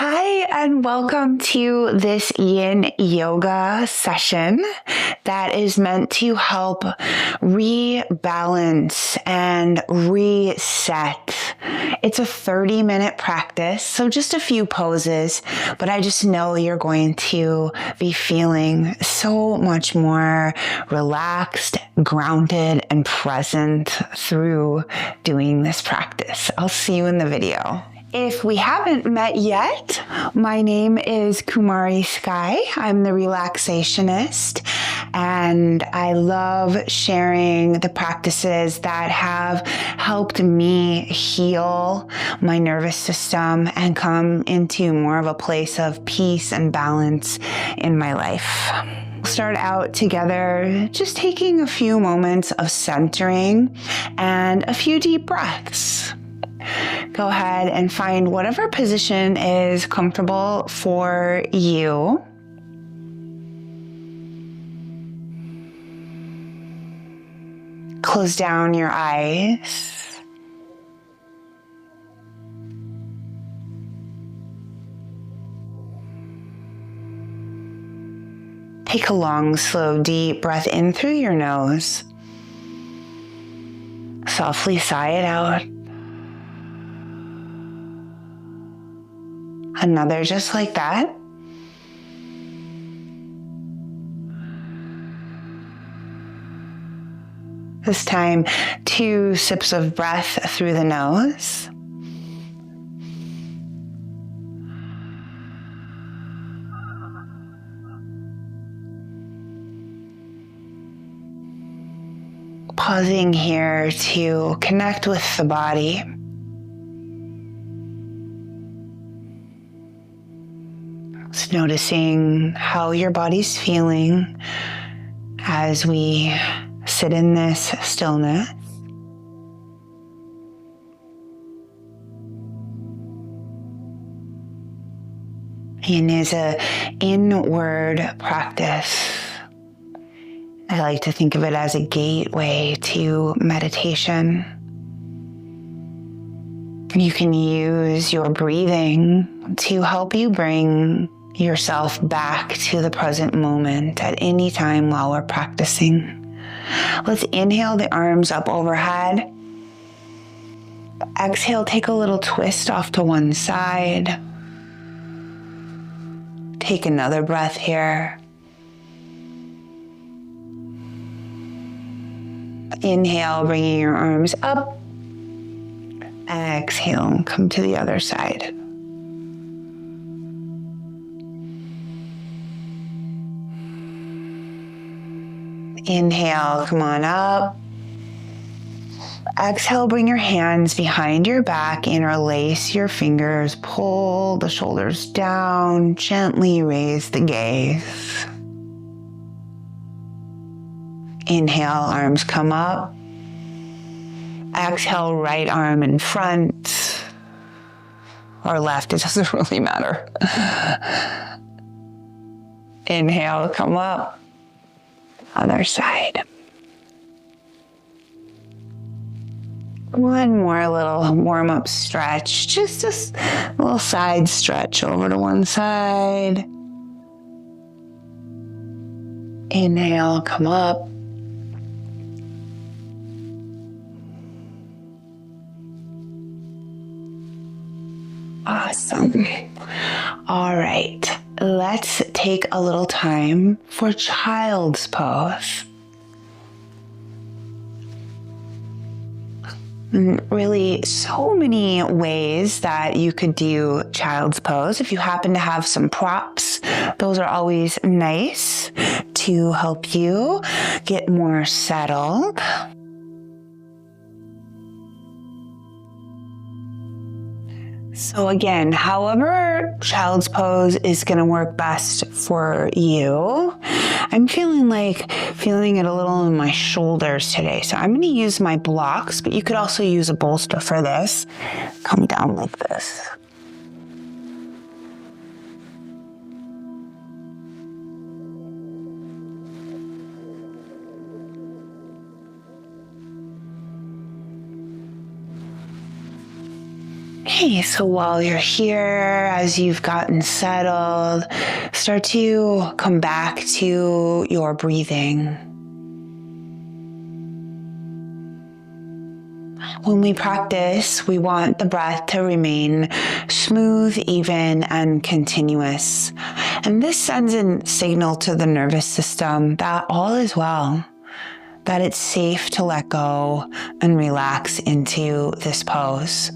Hi, and welcome to this Yin Yoga session that is meant to help rebalance and reset. It's a 30-minute practice, so just a few poses, but I just know you're going to be feeling so much more relaxed, grounded, and present through doing this practice. I'll see you in the video. If we haven't met yet, my name is Kumari Sky. I'm the Relaxationist, and I love sharing the practices that have helped me heal my nervous system and come into more of a place of peace and balance in my life. We'll start out together just taking a few moments of centering and a few deep breaths. Go ahead and find whatever position is comfortable for you. Close down your eyes. Take a long, slow, deep breath in through your nose. Softly sigh it out. Another just like that. This time, 2 sips of breath through the nose. Pausing here to connect with the body. Just noticing how your body's feeling as we sit in this stillness. Yin is an inward practice. I like to think of it as a gateway to meditation. You can use your breathing to help you bring yourself back to the present moment at any time while we're practicing. Let's inhale the arms up overhead. Exhale, take a little twist off to one side. Take another breath here. Inhale, bringing your arms up. Exhale, come to the other side. Inhale, come on up. Exhale, bring your hands behind your back, interlace your fingers, pull the shoulders down, gently raise the gaze. Inhale, arms come up. Exhale, right arm in front or left, it doesn't really matter. Inhale, come up. Other side. One more little warm-up stretch, just a little side stretch over to one side. Inhale, come up. Awesome. All right, let's take a little time for child's pose. Really, so many ways that you could do child's pose. If you happen to have some props, those are always nice to help you get more settled. So again, however child's pose is going to work best for you. I'm feeling it a little in my shoulders today. So I'm going to use my blocks, but you could also use a bolster for this. Come down like this. Okay, so while you're here, as you've gotten settled, start to come back to your breathing. When we practice, we want the breath to remain smooth, even, and continuous. And this sends a signal to the nervous system that all is well, that it's safe to let go and relax into this pose.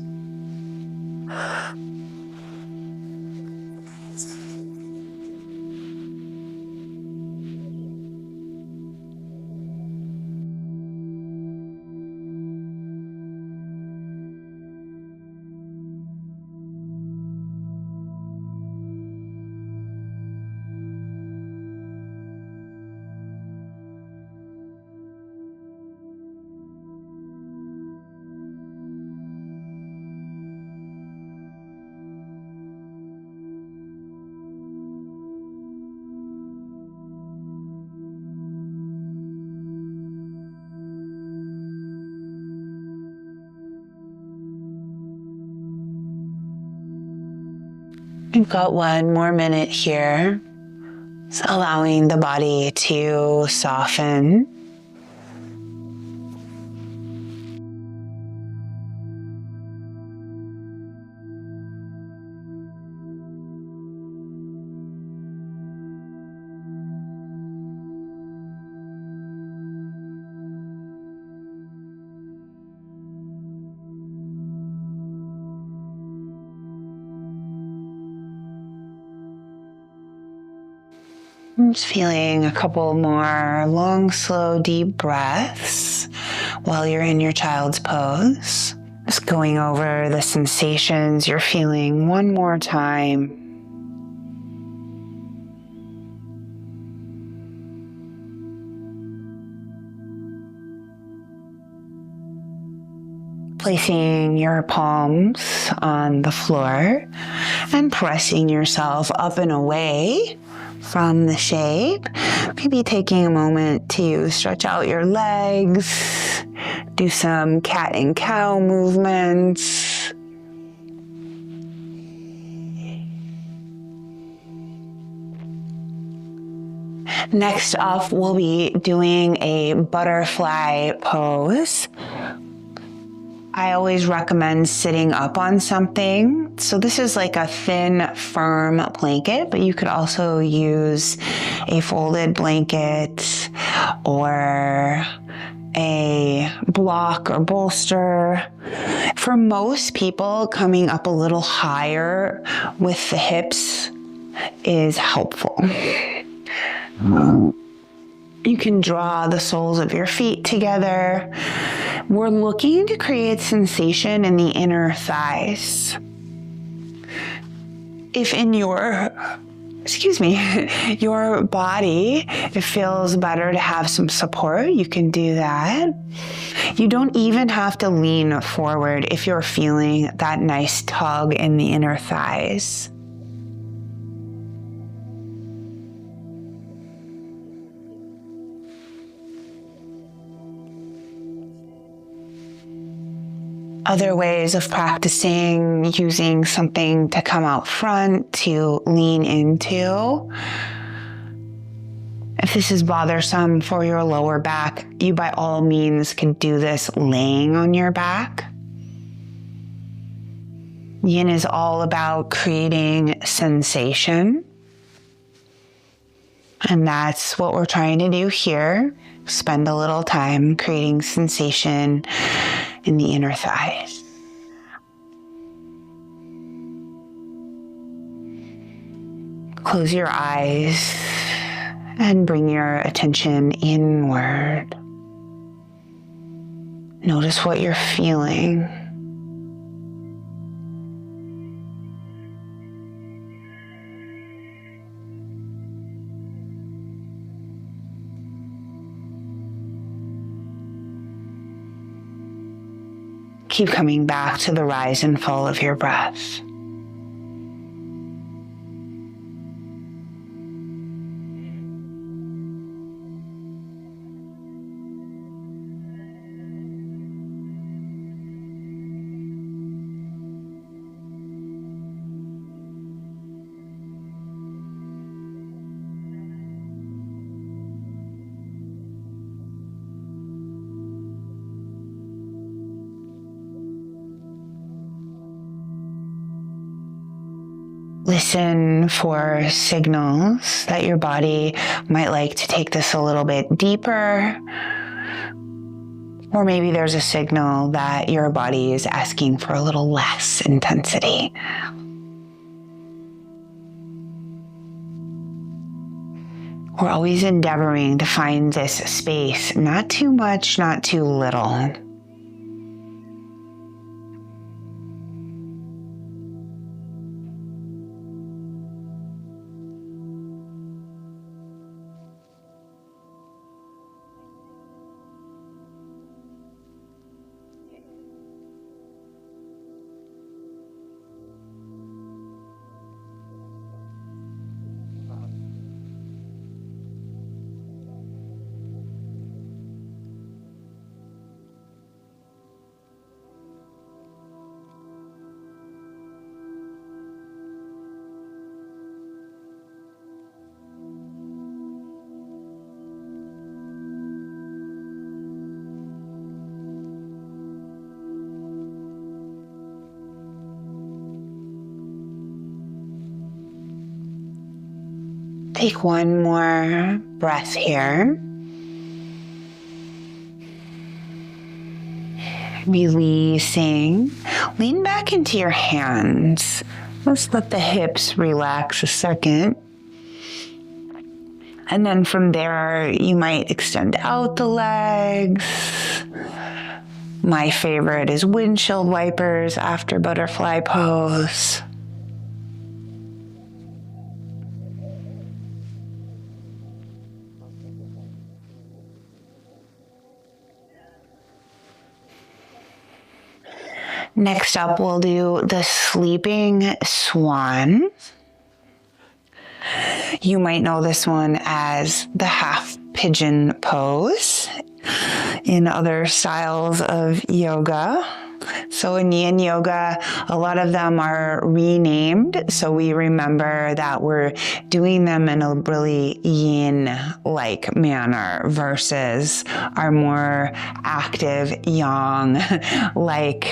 We've got one more minute here. So allowing the body to soften. I'm just feeling a couple more long, slow, deep breaths while you're in your child's pose. Just going over the sensations you're feeling one more time. Placing your palms on the floor and pressing yourself up and away from the shape. Maybe taking a moment to stretch out your legs, do some cat and cow movements. Next up, we'll be doing a butterfly pose. I always recommend sitting up on something. So this is like a thin, firm blanket, but you could also use a folded blanket or a block or bolster. For most people, coming up a little higher with the hips is helpful. You can draw the soles of your feet together. We're looking to create sensation in the inner thighs. If in your body, it feels better to have some support, you can do that. You don't even have to lean forward if you're feeling that nice tug in the inner thighs. Other ways of practicing, using something to come out front to lean into. If this is bothersome for your lower back, you by all means can do this laying on your back. Yin is all about creating sensation. And that's what we're trying to do here. Spend a little time creating sensation in the inner thighs. Close your eyes and bring your attention inward. Notice what you're feeling. Keep coming back to the rise and fall of your breath. Listen for signals that your body might like to take this a little bit deeper. Or maybe there's a signal that your body is asking for a little less intensity. We're always endeavoring to find this space, not too much, not too little. Take one more breath here. Releasing. Lean back into your hands. Let's let the hips relax a second. And then from there, you might extend out the legs. My favorite is windshield wipers after butterfly pose. Next up, we'll do the sleeping swan. You might know this one as the half pigeon pose in other styles of yoga. So in Yin Yoga, a lot of them are renamed, so we remember that we're doing them in a really yin-like manner versus our more active yang-like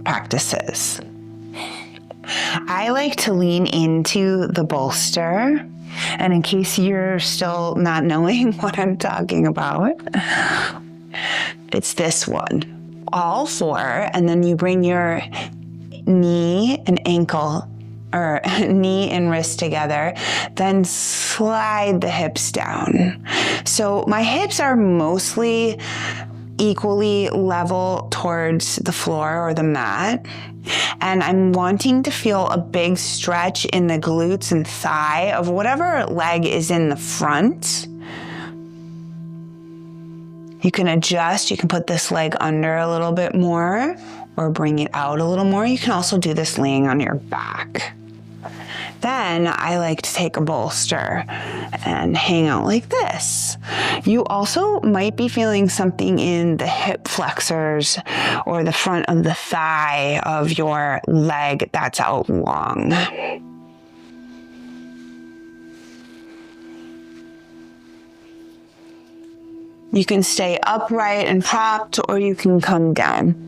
practices. I like to lean into the bolster. And in case you're still not knowing what I'm talking about, it's this one. All four, and then you bring your knee and ankle, or knee and wrist together, then slide the hips down. So my hips are mostly equally level towards the floor or the mat. And I'm wanting to feel a big stretch in the glutes and thigh of whatever leg is in the front. You can adjust. You can put this leg under a little bit more or bring it out a little more. You can also do this laying on your back. Then I like to take a bolster and hang out like this. You also might be feeling something in the hip flexors or the front of the thigh of your leg that's out long. You can stay upright and propped, or you can come down.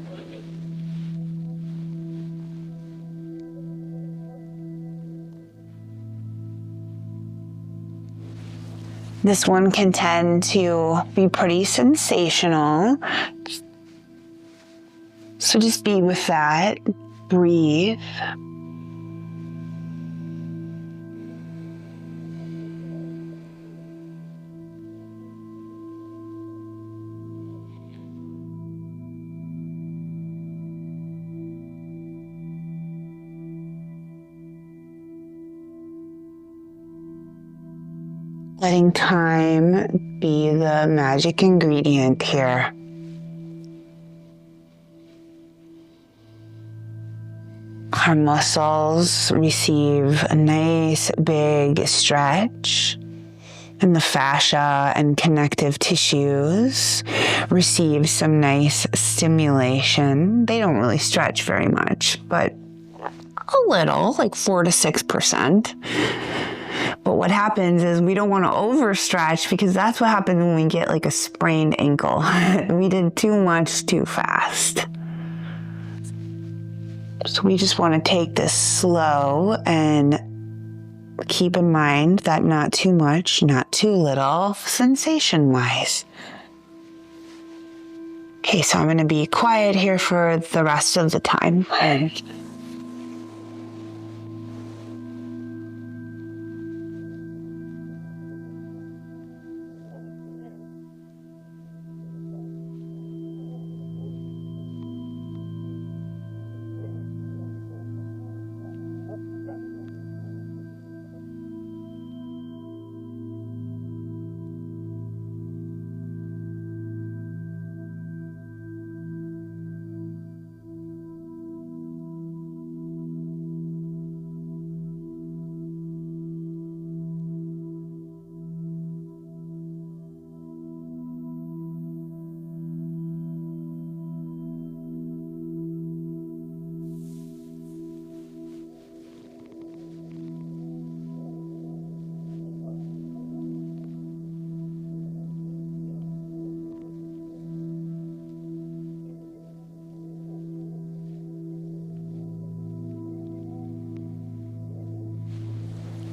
This one can tend to be pretty sensational. So just be with that. Breathe. Letting time be the magic ingredient here. Our muscles receive a nice big stretch, and the fascia and connective tissues receive some nice stimulation. They don't really stretch very much, but a little, like 4 to 6%. But what happens is we don't want to overstretch, because that's what happens when we get like a sprained ankle. We did too much too fast. So we just want to take this slow and keep in mind that not too much, not too little, sensation-wise. Okay, so I'm going to be quiet here for the rest of the time.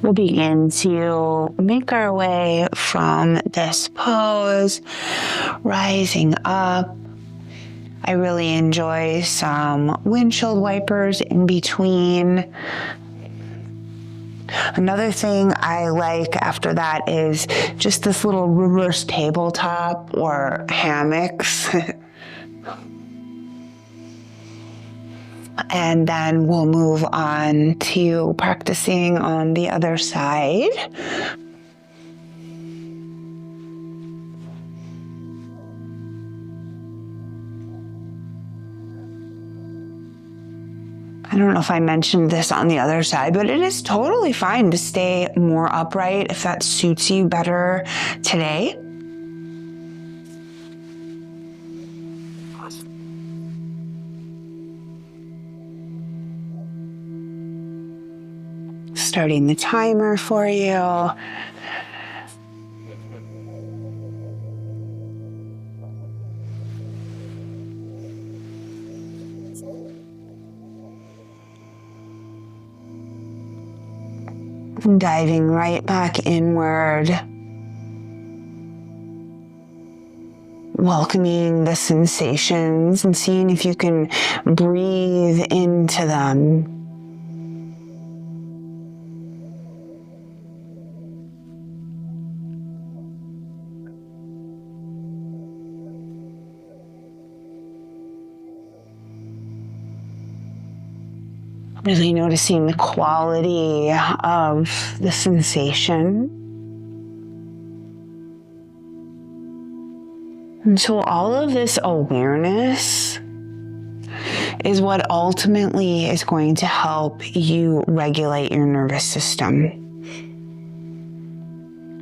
We'll begin to make our way from this pose, rising up. I really enjoy some windshield wipers in between. Another thing I like after that is just this little reverse tabletop or hammocks. And then we'll move on to practicing on the other side. I don't know if I mentioned this on the other side, but it is totally fine to stay more upright if that suits you better today. Starting the timer for you. Diving right back inward. Welcoming the sensations and seeing if you can breathe into them. Really noticing the quality of the sensation. And so all of this awareness is what ultimately is going to help you regulate your nervous system.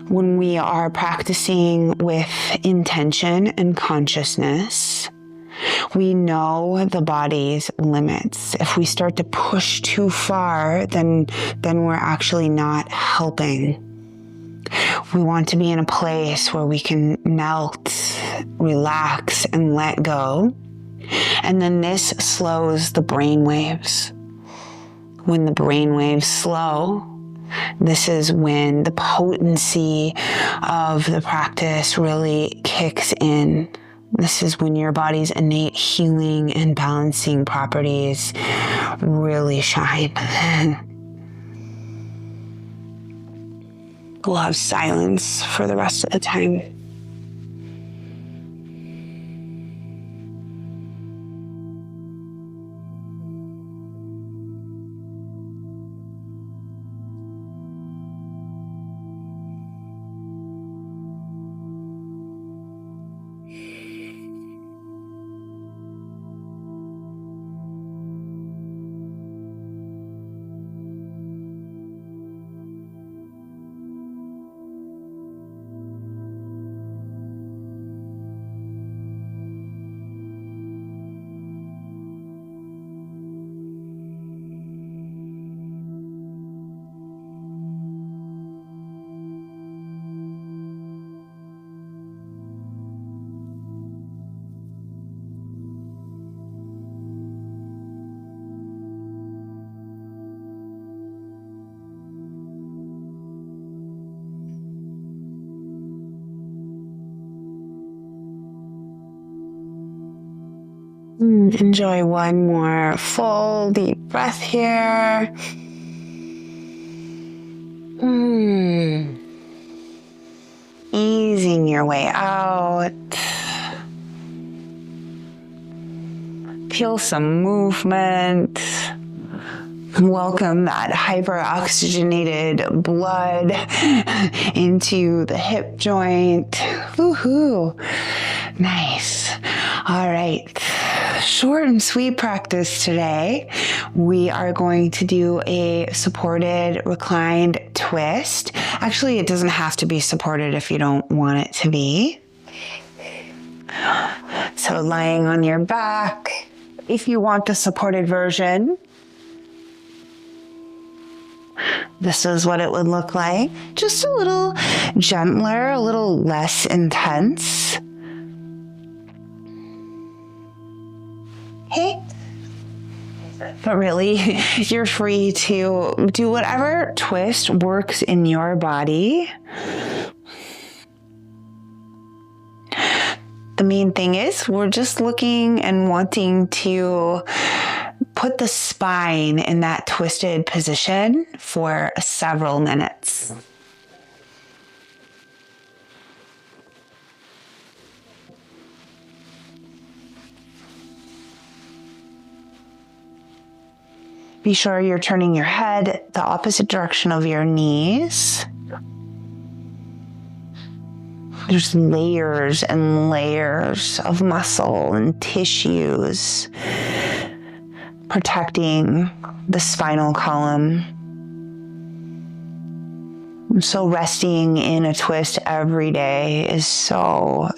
When we are practicing with intention and consciousness, we know the body's limits. If we start to push too far, then we're actually not helping. We want to be in a place where we can melt, relax, and let go. And then this slows the brain waves. When the brain waves slow, this is when the potency of the practice really kicks in. This is when your body's innate healing and balancing properties really shine. We'll have silence for the rest of the time. Enjoy one more full deep breath here. Easing your way out. Feel some movement. Welcome that hyperoxygenated blood into the hip joint. Woohoo. Nice. All right. Short and sweet practice today. We are going to do a supported reclined twist. Actually, it doesn't have to be supported if you don't want it to be. So lying on your back. If you want the supported version, this is what it would look like. Just a little gentler, a little less intense. Okay? But really, you're free to do whatever twist works in your body. The main thing is we're just looking and wanting to put the spine in that twisted position for several minutes. Be sure you're turning your head the opposite direction of your knees. There's layers and layers of muscle and tissues protecting the spinal column. So resting in a twist every day is so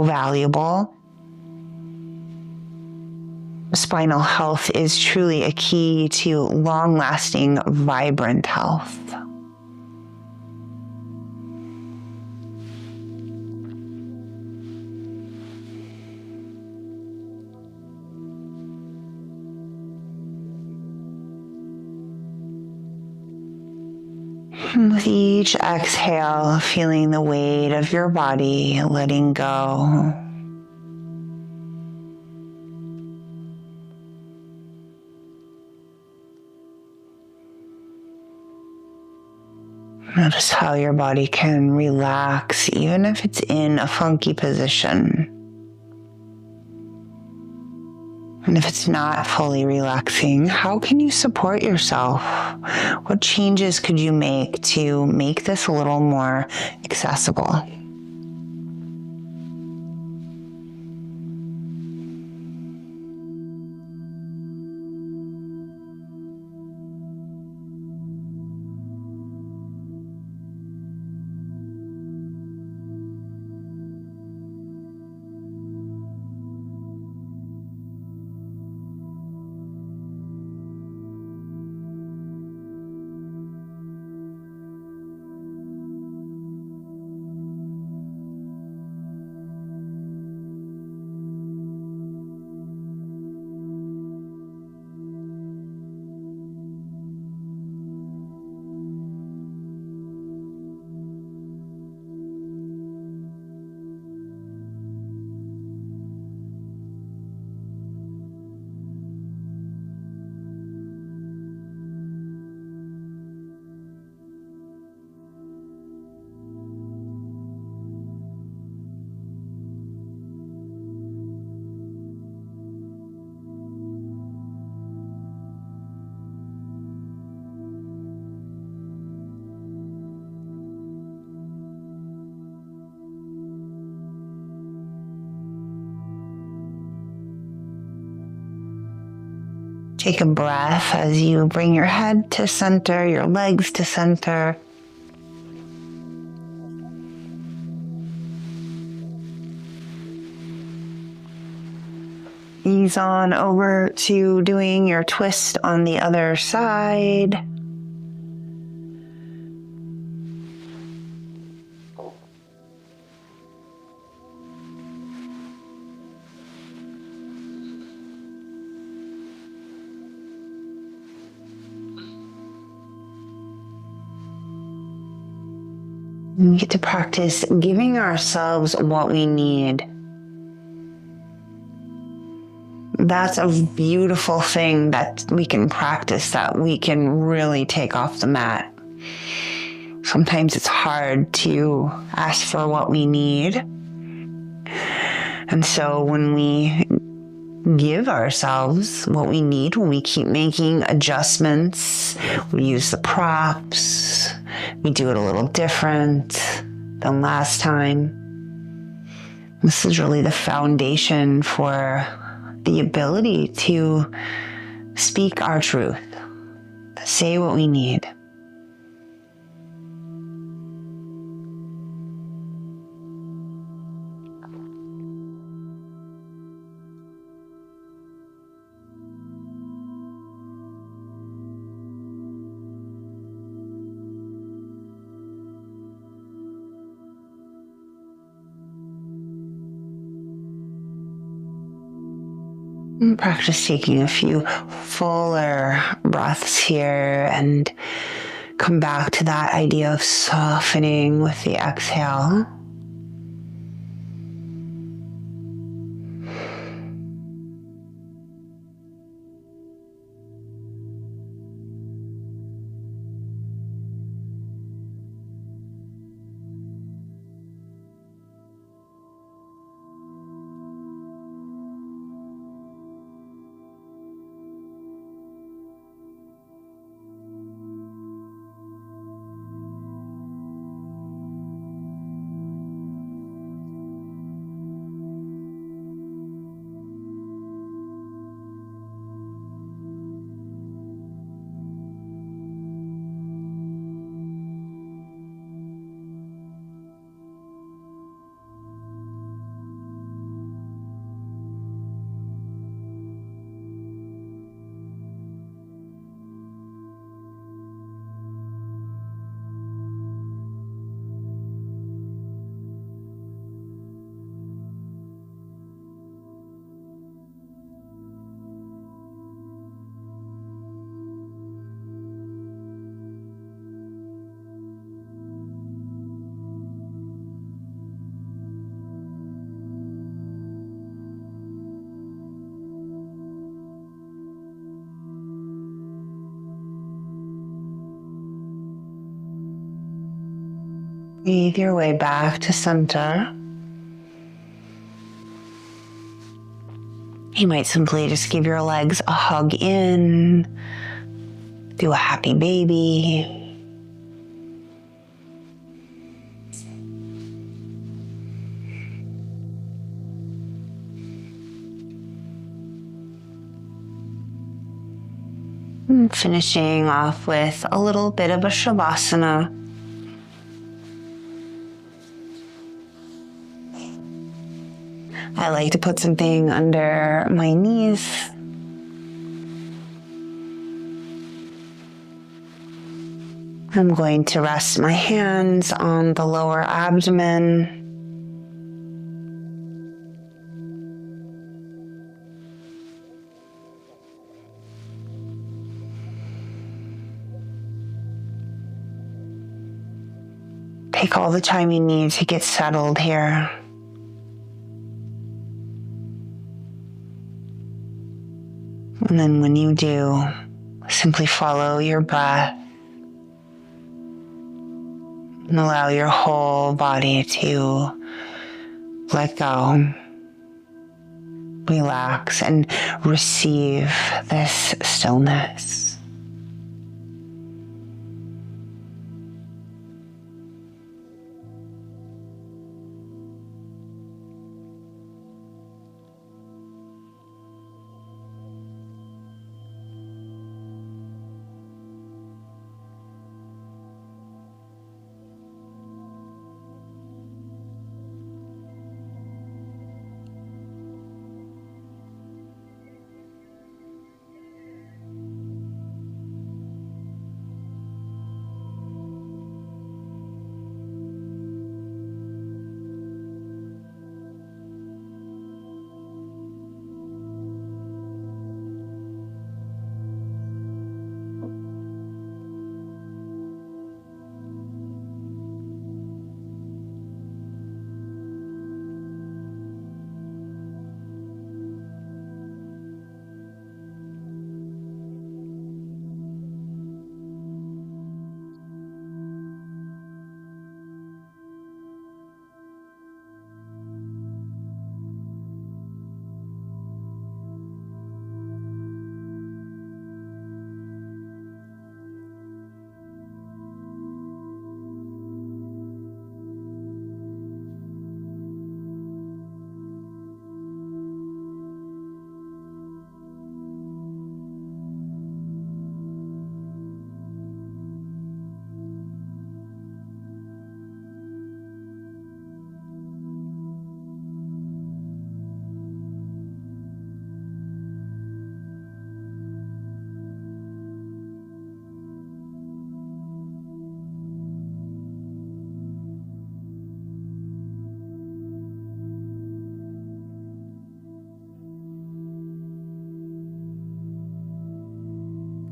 valuable. Spinal health is truly a key to long-lasting, vibrant health. With each exhale, feeling the weight of your body letting go. Notice how your body can relax even if it's in a funky position. And if it's not fully relaxing, how can you support yourself? What changes could you make to make this a little more accessible? Take a breath as you bring your head to center, your legs to center. Ease on over to doing your twist on the other side. We get to practice giving ourselves what we need. That's a beautiful thing that we can practice, that we can really take off the mat. Sometimes it's hard to ask for what we need. And so when we give ourselves what we need, when we keep making adjustments, we use the props, we do it a little different than last time. This is really the foundation for the ability to speak our truth, to say what we need. And practice taking a few fuller breaths here and come back to that idea of softening with the exhale. Breathe your way back to center. You might simply just give your legs a hug in, do a happy baby. And finishing off with a little bit of a shavasana. I like to put something under my knees. I'm going to rest my hands on the lower abdomen. Take all the time you need to get settled here. And then when you do, simply follow your breath and allow your whole body to let go, relax, and receive this stillness.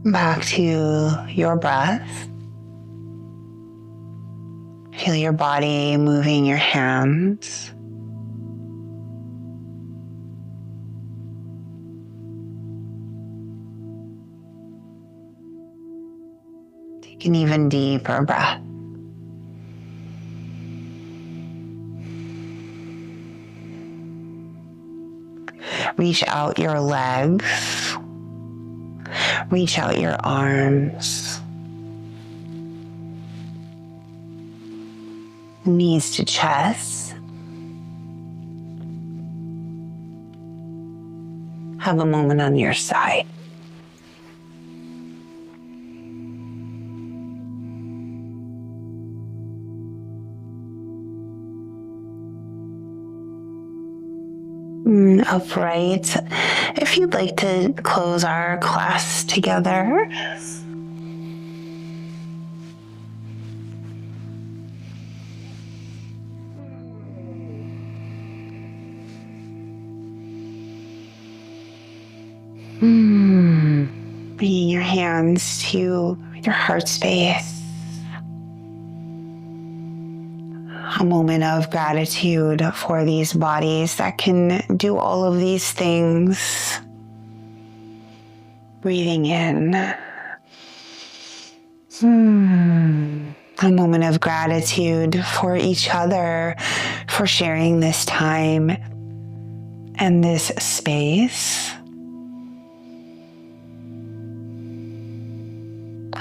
back to your breath. Feel your body moving your hands. Take an even deeper breath. Reach out your legs. Reach out your arms. Knees to chest. Have a moment on your side. Upright. If you'd like to close our class together. Bringing your hands to your heart space. A moment of gratitude for these bodies that can do all of these things. Breathing in. A moment of gratitude for each other, for sharing this time and this space.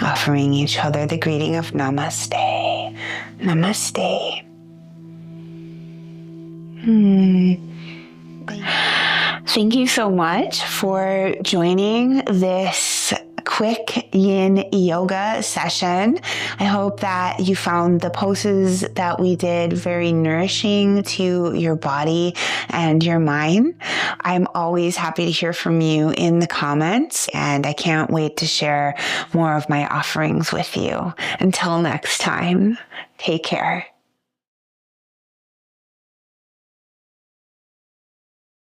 Offering each other the greeting of Namaste. Namaste. Thank you so much for joining this quick Yin Yoga session. I hope that you found the poses that we did very nourishing to your body and your mind. I'm always happy to hear from you in the comments, and I can't wait to share more of my offerings with you. Until next time, take care.